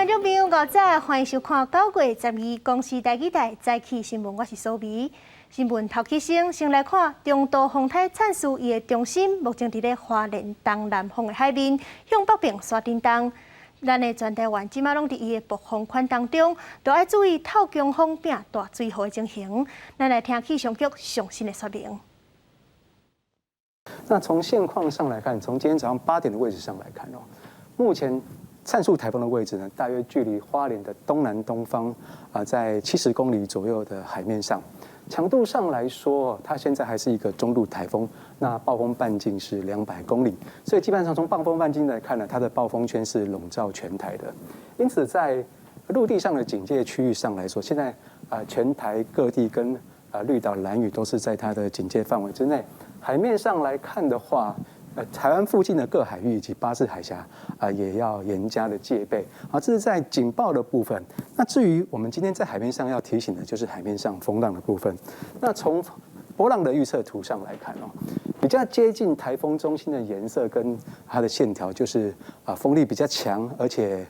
观众朋友，午早，欢迎收看9月12公视台语台早起新闻，我是苏眉。新闻头起先来看中度风台灿事伊的中心，目前伫咧花莲东南方的海面，向北边刷震动。咱的全台湾即马拢伫伊的暴风圈当中，都要注意透强风并大水害的情形。咱来听气象局最新的说明。那从现况上来看，从今天早上8点的位置上来看哦，目前灿树台风的位置呢，大约距离花莲的东南东方在70公里左右的海面上。强度上来说，它现在还是一个中度台风，那暴风半径是200公里，所以基本上从暴风半径来看呢，它的暴风圈是笼罩全台的。因此，在陆地上的警戒区域上来说，现在全台各地跟绿岛、兰屿都是在它的警戒范围之内。海面上来看的话，台湾附近的各海域以及巴士海峡也要严加的戒备。这是在警报的部分。那至于我们今天在海面上要提醒的，就是海面上风浪的部分。那从波浪的预测图上来看哦，比较接近台风中心的颜色跟它的线条，就是风力比较强，而且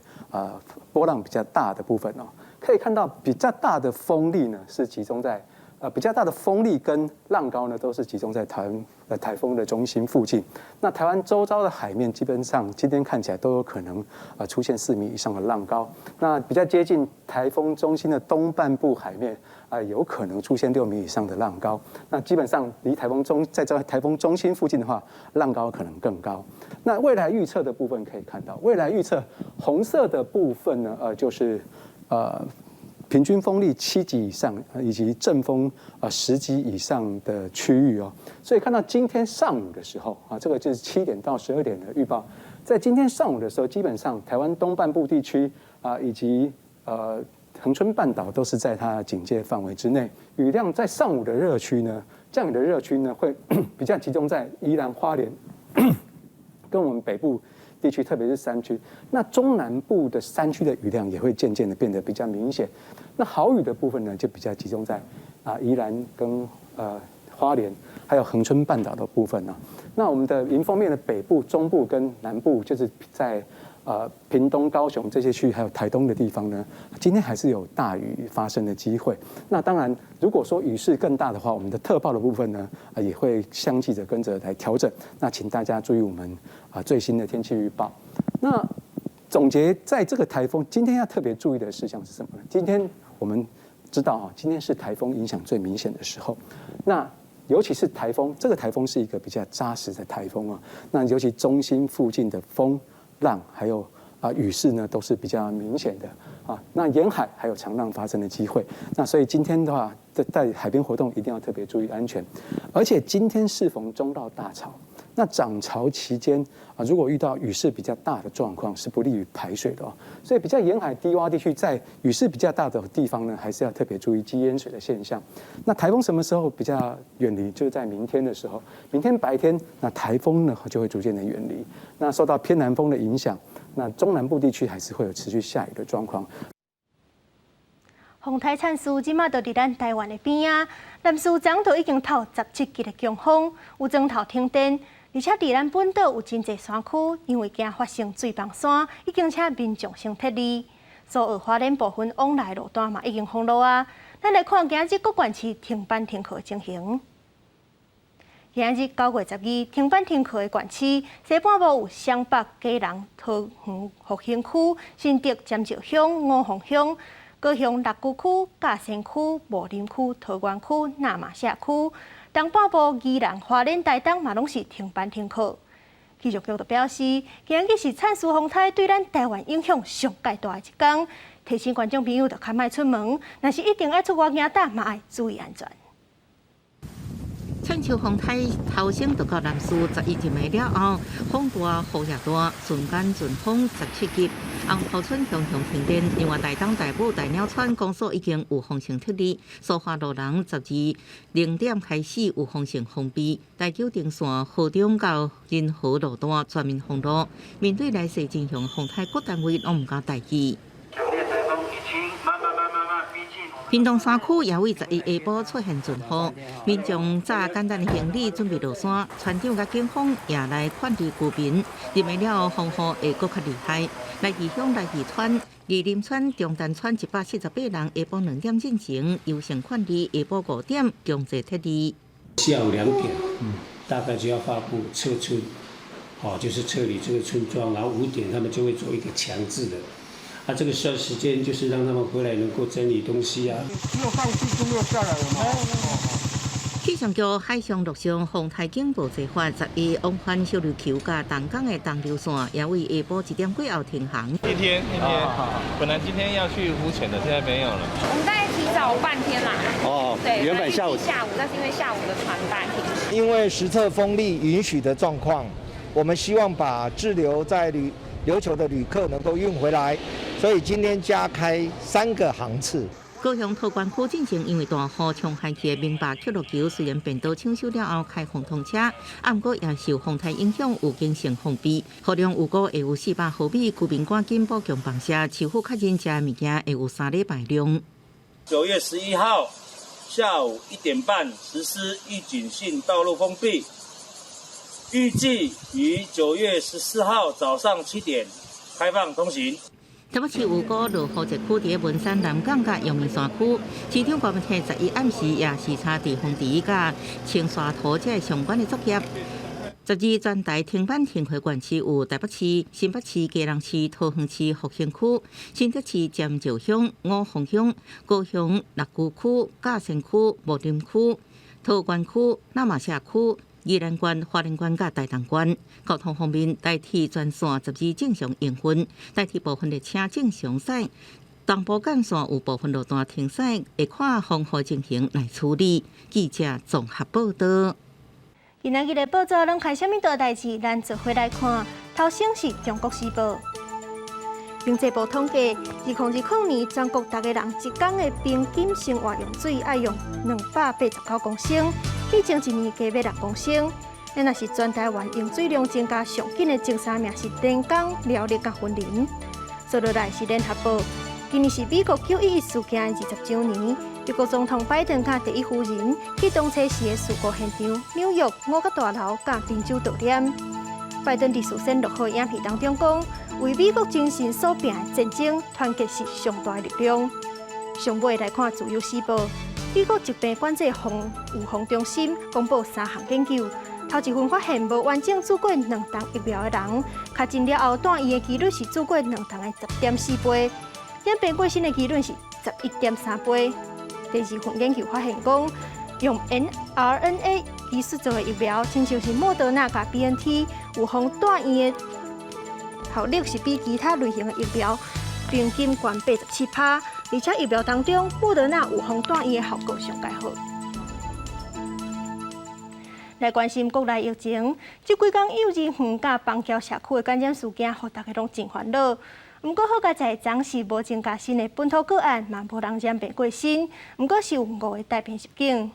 波浪比较大的部分哦。可以看到比较大的风力呢，是集中在比较大的风力跟浪高呢，都是集中在台风的中心附近。那台湾周遭的海面基本上今天看起来都有可能出现4米以上的浪高。那比较接近台风中心的东半部海面有可能出现6米以上的浪高。那基本上离在台风中心附近的话，浪高可能更高。那未来预测的部分可以看到，未来预测红色的部分呢，就是平均风力7级以上，以及阵风10级以上的区域哦。所以看到今天上午的时候这个就是7点到12点的预报。在今天上午的时候，基本上台湾东半部地区以及恒春半岛都是在它警戒范围之内。雨量在上午的热区呢，降雨的热区呢会比较集中在宜兰、花莲跟我们北部地区，特别是山区。那中南部的山区的雨量也会渐渐的变得比较明显。那豪雨的部分呢，就比较集中在宜兰跟花莲，还有恒春半岛的部分呢。那我们的迎风面的北部、中部跟南部，就是在屏东、高雄这些区域，还有台东的地方呢，今天还是有大雨发生的机会。那当然，如果说雨势更大的话，我们的特报的部分呢，也会相继的跟着来调整。那请大家注意我们最新的天气预报。那总结在这个台风今天要特别注意的事项是什么呢？今天我们知道今天是台风影响最明显的时候。那尤其是台风，这个台风是一个比较扎实的台风那尤其中心附近的风浪还有雨势呢，都是比较明显的那沿海还有强浪发生的机会。那所以今天的话，在海边活动一定要特别注意安全。而且今天适逢中到大潮，那涨潮期间如果遇到雨势比较大的状况，是不利于排水的所以比较沿海低洼地区，在雨势比较大的地方呢，还是要特别注意积淹水的现象。那台风什么时候比较远离？就是在明天的时候，明天白天，那台风呢就会逐渐的远离。那受到偏南风的影响，那中南部地区还是会有持续下雨的状况。风台灿事即马就伫咱台湾的边南苏漳都已经透17级的强风，有庄头停电。而且伫咱本岛有真侪山区，因为惊发生水崩山，已经请民众先撤离。所有花莲部分往来路段嘛已经封路咱来看今日各县市停班停课的情形。今日9月12停班停课的县市，西半部有双北、基隆、桃园、复兴区、新竹、尖石乡、五峰乡、高雄六股区、甲仙区、武林区、桃园区、那马夏区。东半部宜兰、花莲、台东嘛拢是停班停课。气象局就表示，今日是灿事风台对咱台湾影响上界大的一天，提醒观众朋友就较莫出门，若是一定要出外行搭，嘛要注意安全。灿事风台头先就到南苏11级了后，风大雨也大，瞬间阵风17级。红埔村乡停电，另外台东、台武、大鸟川公所已经有风声撤离，苏花路人12 0点开始有风声封闭，台九定线河中到仁和路段全面封路。面对来势真凶，风台各单位拢唔敢待机。屏东山区也为11下晡出现阵雨，民众早简单的行李准备落山，船长甲警方也来劝喻居民，入夜了风雨会搁较厉害。来义乡、来义川而林村、中丹村178人下晡2点进前，优先款2下晡5点强制撤离。下午2点，大概就要发布撤村，就是撤离这个村庄，然后5点他们就会做一个强制的。这个时间就是让他们回来能够整理东西啊。没有上去就没有下来了吗？气象局海上陆上风台警报执法11往返小琉球甲东港的东流线，也为下晡1点过后停航。一天，本来今天要去浮潜的，现在没有了。我们大概提早半天啦。对，原本下午，但是因为下午的船班停。因为实测风力允许的状况，我们希望把滞留在琉球的旅客能够运回来，所以今天加开3个航次。高雄桃园区进前因为大雨冲海区的明白曲路桥虽然变道抢修了后开放通车，不过也受风台影响有经常封闭，雨量预估会有400毫米，居民赶紧补强放射，市府确认这物件会有3礼拜量。9月11号下午1点半实施预警性道路封闭，预计于9月14号早上7点开放通行。台北市有个落雨节区伫文山南港甲阳明山区，市长高文体11暗时也视察地方第一甲清沙土这相关的作业。12全台停班停课县市有台北市、新北市、基隆市、桃园市、复兴区、新竹市、尖石乡、五峰乡、高雄六股区、甲仙区、木林区、桃园区、那马夏区、宜兰县、花莲县甲台东县。交通方面，台铁全线12正常营运，台铁部分列车正常驶。东部干线有部分路段停驶，会看风雨情形来处理。记者综合报道。今仔日的报纸拢开什么大代志？咱做回来看。头先是《中国时报》。经济部统计，2020年全国大家人一天的平均生活用水要用289公升，比前一年加要6公升。咱若是全台湾用水量增加上紧的前3名是连江、苗栗甲云林。接落来是《联合报》，今年是美国911事件的20周年。美国总统拜登甲第一夫人去东车时的事故现场，纽约5角大楼甲宾州悼念。拜登伫事先录好影片当中讲，为美国精神所拼的战争，团结是上大的力量。上尾来看《自由时报》，美国疾病管制预防中心公布3项研究，头一份发现无完整注过2档疫苗的人，确诊了后住院的几率是注过2档的10.4倍，演变过身的几率是11.3倍。第2份研究发现讲，用 mRNA 技术做的疫苗，亲像是莫德纳甲 BNT， 预防住院的效率是比其他类型的疫苗平均高87%，而且疫苗当中莫德纳预防住院的效果上介好。来关心国内疫情，这几天幼儿园甲邦桥社区的感染事件，互大家拢真烦恼。不过好在暂时无增加新的本土个案，嘛无人染病过身。不过是有5个大病入境。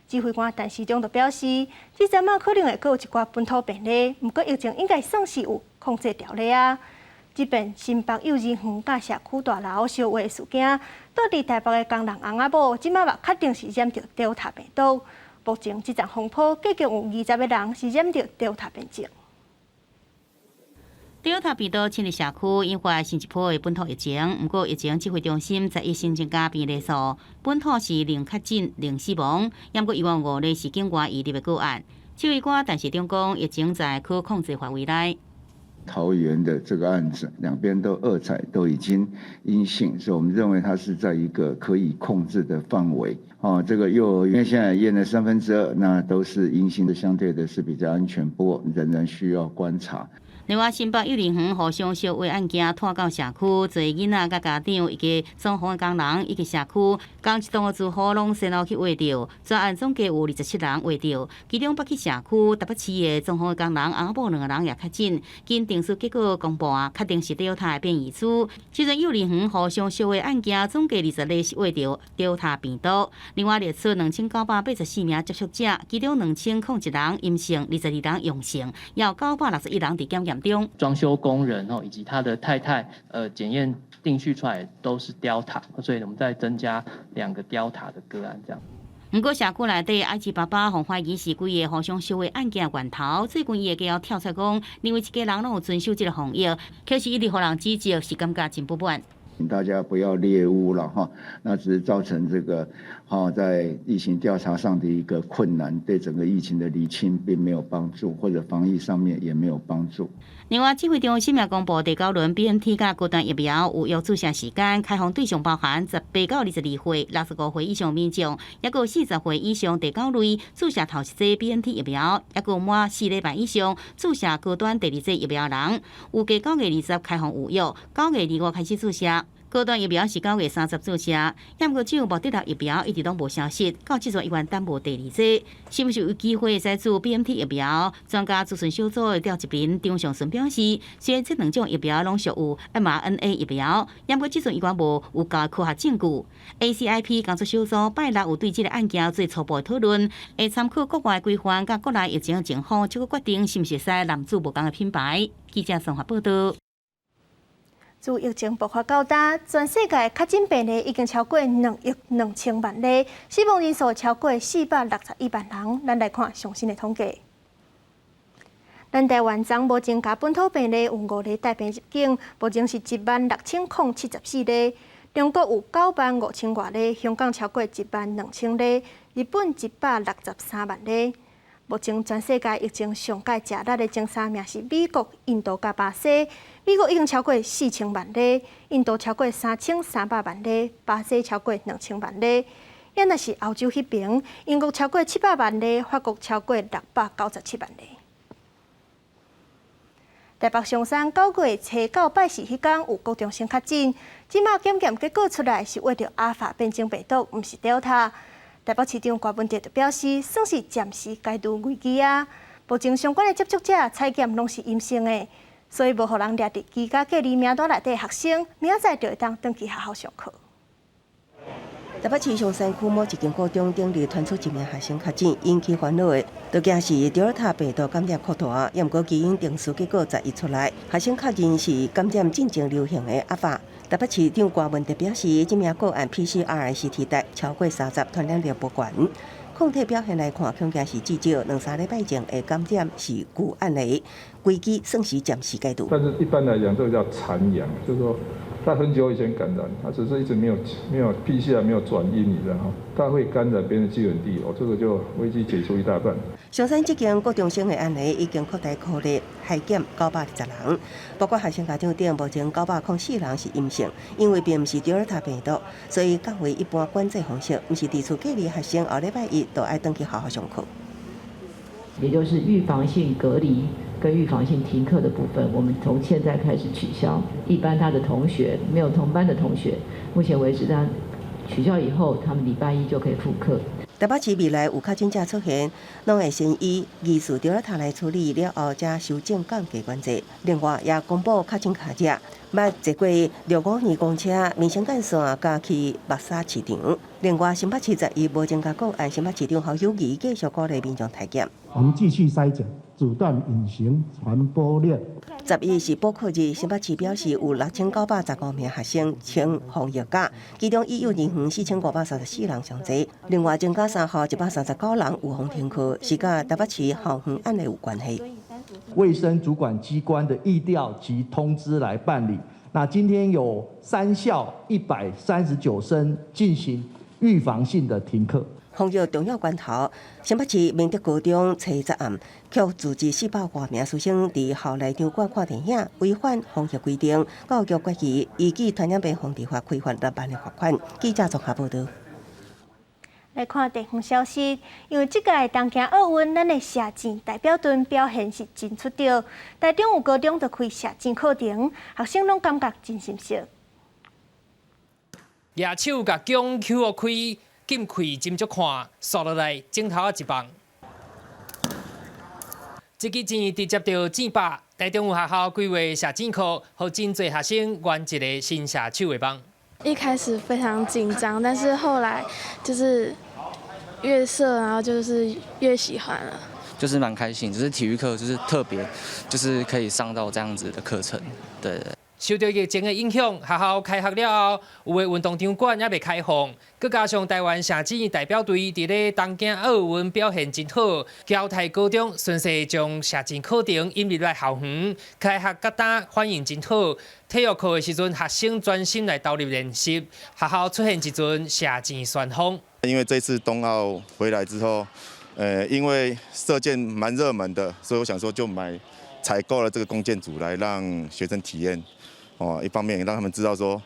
指挥官陈时中就表示，这阵仔可能会有一寡本土病例，不过疫情应该算是有控制掉了啊。即便新北幼儿园甲社区大楼烧毁事件，住伫台北的工人翁仔某，即摆嘛确定是染着Delta病毒。目前这阵风波，计共有20个人是染着Delta病症。Delta 病毒侵入社区，引发新一波的本土疫情。不过，疫情指挥中心在一新增加病例数，本土是0确诊、0死亡，也过以往5例是境外移入的个案。指挥官陈时中讲，疫情在可控制范围内。桃园的这个案子，两边都2采都已经阴性，所以我们认为它是在一个可以控制的范围。这个幼儿园现在验了2/3，那都是阴性的，相对的是比较安全，不过仍然需要观察。另外，新北幼儿园互相烧毁案件拖到社区，侪囡仔甲家长以及双方的工人以及社区，共一栋的住户拢先后去挖着。专案总计有27人挖着，其中北去社区台北市的双方的工人翁某2个人也确诊，经定序结果公布确定是Delta的变异株。这阵幼儿园互相烧毁案件总计20例是挖着Delta病毒。另外列出2984名接触者，其中2001人阴性，22人阳性，也有961人伫检验。装修工人以及他的太太，检验定序出来都是Delta，所以我们再增加2个Delta的个案这样。不过社区内底爱市爸爸互怀疑是几个互相烧毁案件源头，最近伊会家跳出来讲，因为一家人拢有遵守这个防疫，可是一直互人指责，是感觉真不满。请大家不要猎污了哈，那只是造成这个在疫情调查上的一个困难，对整个疫情的厘清并没有帮助，或者防疫上面也没有帮助。另外，指挥中心也公布第9轮 BNT 甲高端疫苗有约注射时间，开放对象包含18到22岁、65岁以上民众，也有40岁以上第9类注射头一剂 BNT 疫苗，也有满4礼拜以上注射高端第2剂疫苗人，有计9月20开放预约，9月25开始注射。高端疫苗是9月30注射，也毋过只有莫德纳疫苗一直拢无消息，到即阵依然等无第2剂，是毋是有机会再注 BNT 疫苗？专家咨询小组的调一名张尚顺表示，虽然这2种疫苗拢属有 mRNA 疫苗，也毋过即阵依然无有够科学证据。ACIP 工作小组拜六有对这个案件做初步讨论，会参考国外规范甲国内疫情情况，才决定是毋是使男主无同的品牌。记者综合报道。自疫情爆发到今，全世界确诊病例已经超过2亿2000万例，死亡人数超过461万人。咱来看最新的统计。咱台湾昨无增加本土病例，有5例带病入境，目前是16074例。中国有95000多例，香港超过12000例，日本163万例。目前全世界疫情上界食力的前3名是美国、印度甲巴西。美国已经超过4000万例，印度超过3300万例，巴西超过2000万例。也若是欧洲迄边，英国超过700万例，法国超过697万例。台北松山9月初9拜四迄天有高中生确诊，即马检验结果出来是为着阿尔法变种病毒，毋是 Delta。台北市长郭文哲就表示，算是暂时解除危机啊。目前相关的接触者采检拢是阴性的，所以无互人列伫居家隔离名单内底学生，明仔载就会当登记学校上课。台北市松山区某一间高中顶日传出一名学生确诊，引起烦恼的，就惊是 Delta 病毒感染扩大，也毋过基因定序结果才一出来，学生确认是感染进前流行的阿法。台北市长郭文哲表示，这名个案 PCR 是替代超过30，传染力不悬。抗体表现来看，恐惊是至少2-3礼拜前的感染是旧案例，危机算是暂时解除。但是一般来讲，这个叫残阳，就是说他很久以前感染，他只是一直没有 PCR 没有转阴，你知道哈，他会感染别人的基本地，这个就危机解除一大半。松山这件高中生的案例已经扩大扩列，海检920人，包括学生家长等，目前904人是阴性，因为并不是 Delta 病毒，所以较为一般管制方式，不是伫厝隔离学生后礼拜1都爱登去好好上课。也就是预防性隔离跟预防性停课的部分，我们从现在开始取消。一般他的同学没有同班的同学，目前为止他取消以后，他们礼拜1就可以复课。台北市未来有确诊者出现，拢会先以疑似Delta来处理，了后才修正降低管制。另外，也公布确诊患者，捌坐过652公车、民生干线，加去目沙市场。另外，新北市11无增加个案，新北市长侯友宜继续鼓励民众体检。我们继续筛检，阻断隐形传播链。11是补课日，新北市表示有6915名学生穿防疫假，其中医幼儿园4534人上侪，另外增加3号139人有风停课，是甲台北市校园案例有关系。卫生主管机关的疫调及通知来办理。那今天有3校139生进行预防性的停课。防疫重要关头，新北市明德高中初10暗，却组织400多名学生伫校内场馆看电影，违反防疫规定。教育决议依据传染病防治法规范6万的罚款。记者综合报道。来看地方消息，因为这届东京奥运，咱的射箭代表队表现是真出色。台中有高中就开射箭课程，学生拢感觉真心实。野手甲弓球开，禁开真足看，扫落来镜头啊一棒。这支箭直接到箭靶，台中有学校规划射箭课，让真侪学生圆一个新射手的梦。一开始非常紧张，但是后来就是越射，然后就是越喜欢了。就是蛮开心，只是体育课就是特别，就是可以上到这样子的课程，对。受到疫情的影响，学校开学了后，有的运动场馆也未开放。佮加上台湾射箭代表队伫咧东京奥运表现真好，交泰高中顺势将射箭课程引入来校园，开学甲打反应真好。体育课的时阵，学生专心来投入练习，学校出现一阵射箭旋风。因为这次冬奥回来之后，因为射箭蛮热门的，所以我想说就采购了这个弓箭组来让学生体验。一方面也让他们知道说，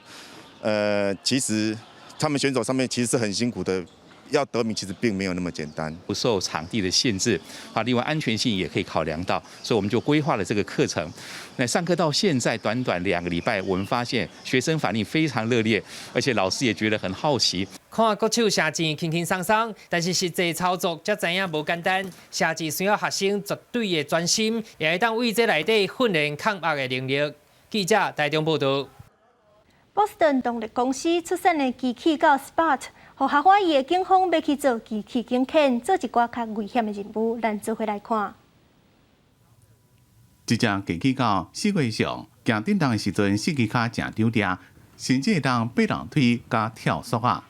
其实他们选手上面其实是很辛苦的，要得名其实并没有那么简单，不受场地的限制啊，另外安全性也可以考量到，所以我们就规划了这个课程。那上课到现在短短2个礼拜，我们发现学生反应非常热烈，而且老师也觉得很好奇。看国手射箭轻轻松松，但是实际操作才知影无简单。射箭需要学生绝对的专心，也会当为这内底训练抗压的能力。记者台中报道。波士顿动力公司出产的机器叫 Spot， 和夏威夷的警方要去做机器警犬，做一寡较危险的任务，咱做回来看。一只机器狗4月上行振动的时阵，四只脚正丢掉，甚至会当爬楼梯加跳绳啊！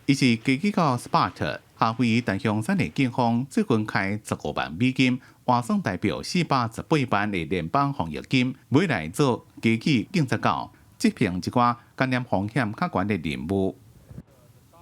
伊是机器狗 Spot， 夏威夷单乡山的警方最近开15万美金。换算代表418万的联邦防疫金，买来做机器警察狗，执行一寡感染风险较悬的任务。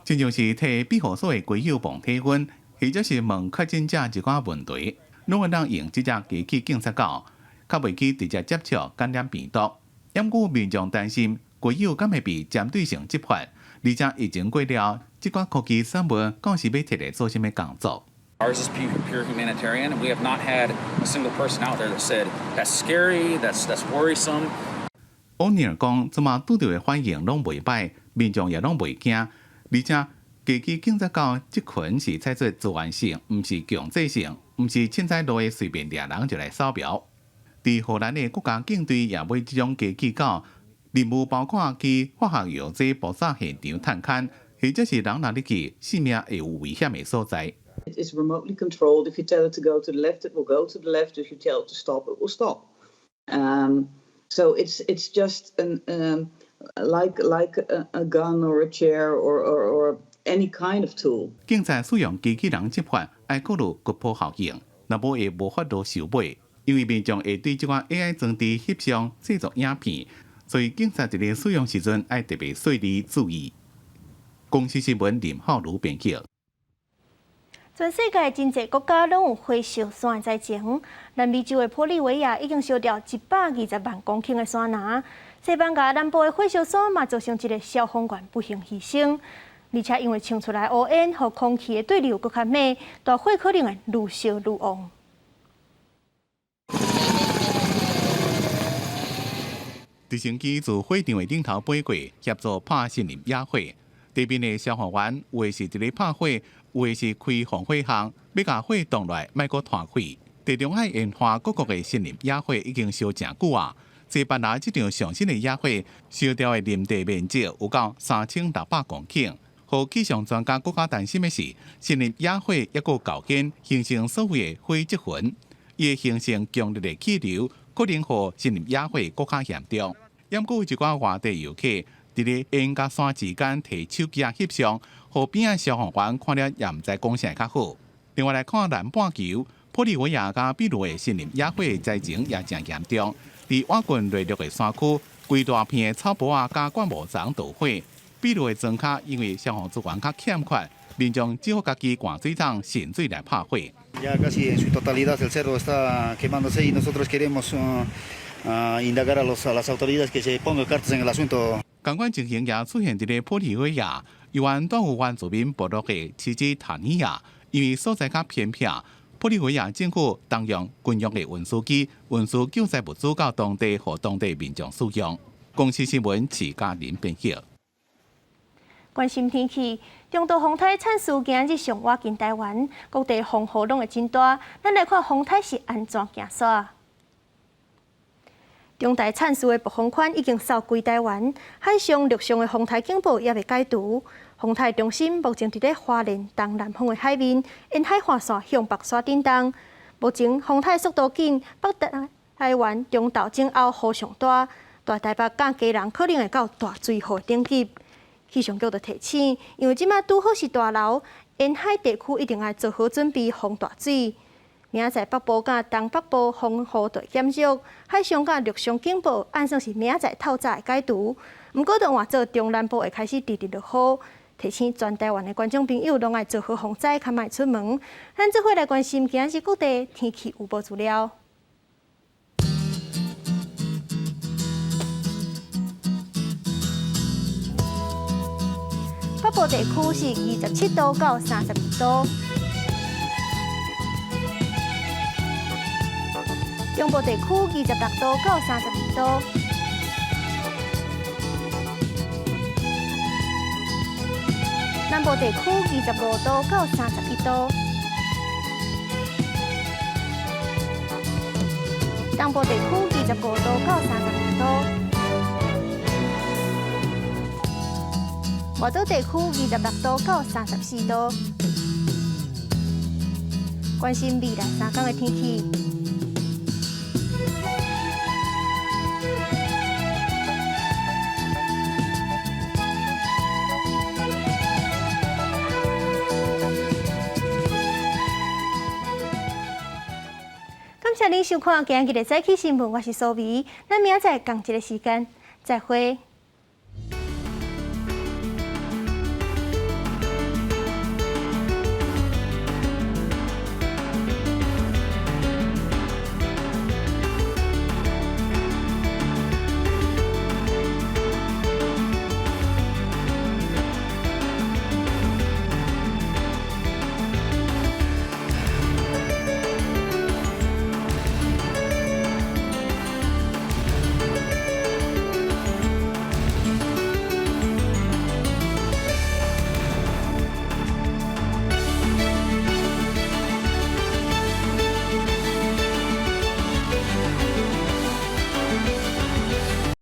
亲像是替庇护所的龟友磅体温，或者是问确诊者一寡问题，拢会当用这只机器警察狗，较袂去直接接触感染病毒。因故民众担心龟友敢会被针对性执法，而且疫情过了，这寡科技产物讲是要摕来做甚物工作？ Ours is pure humanitarian, and we have not had a single person out there that said that's scary, that's worrisome. 欧尼尔讲，即马拄到的反应拢袂歹，民众也拢袂惊，而且机器警察狗即群是采取自愿性，毋是强制性，毋是凊彩落去随便掠人就来扫描。伫荷兰的国家警队也买即种机器狗，任务包括去化学药剂爆炸现场探勘，或者是人若入去，性命会有危险的所在。 It is remotely controlled. If you tell it to go to the left, it will go to the left. If you tell it to stop, it will stop. So it's just like a gun or a chair or any kind of tool. 警察使用机器人执法，爱顾虑突破效应，若无会无法度收尾，因为民众会对这款 AI 装置翕相制作影片，所以警察伫咧使用时阵爱特别细腻注意。公司新闻林浩如编辑。 全世界真侪国家拢有火烧山的灾情，南美洲的玻利维亚已经烧掉120万公顷的山林，西班牙南部的火烧山嘛造成一个消防员不幸牺牲，而且因为冲出来乌烟和空气的对流更较猛，大火可能会愈烧愈旺。直升机自火场的顶头飞过，协助拍森林野火。地面的消防员有的是伫咧拍火。 有的是开防火巷，要甲火挡来，莫阁团火。地中海沿岸各国的森林野火已经烧真久啊！西班牙这场上新的野火烧掉的林地面积有到3600公顷。和气象专家更加担心的是，森林野火抑个高根形成所谓的火积云，伊会形成强烈的气流，可能和森林野火更加严重。因过有一寡外地游客伫咧沿甲山之间摕手机翕相。 河边的消防员看了也毋知讲啥较好。另外来看南半球，玻利维亚甲秘鲁的森林野火灾情也真严重。伫瓦滚内陆的山区，规大片的草坡啊加灌木丛导火。秘鲁的庄卡因为消防资源较欠缺，民众只好家己灌水桶渗水来拍火。Ya casi en su totalidad el cerro está quemándose y nosotros queremos indagar a las autoridades que se pongan cartas en el asunto. 同款情形也出现伫咧玻利维亚。 有关动物原住民部落的妻子塔尼亚，因为所在较偏僻，玻利维亚政府动用军用的运输机运输救灾物资到当地，和当地民众使用。公司新闻徐嘉玲编辑。关心天气，中度风台产数今日上挖进台湾，各地风雨拢会真大。咱来看风台是安怎行煞。 中台产数的暴风圈已经扫归台湾，海上、陆上的风台警报也未解除。风台中心目前伫咧花莲东南方的海面，沿海划线向北沙震动。目前风台速度紧，北台湾中岛前后雨上大，大台北甲基隆可能会到大水河顶级。气象局就提醒，因为即马拄好是大流，沿海地区一定要做好准备防大水。明仔载北部甲东北部风雨就减弱，海上甲陆上警报按算是明仔载透早会解除。毋过，等换做中南部会开始直直落雨，提醒全台湾的观众朋友拢爱做好防灾，较莫出门。咱做伙来关心今日各地天气预报资料。北部地区是27度到32度，中部地区26度到32度，南部地区25度到31度，东部地区25度到32度。外岛地区26度到34度。关心未来3天的天气。感谢您收看今日的早起新闻，我是苏眉，咱明仔载同一个时间再会。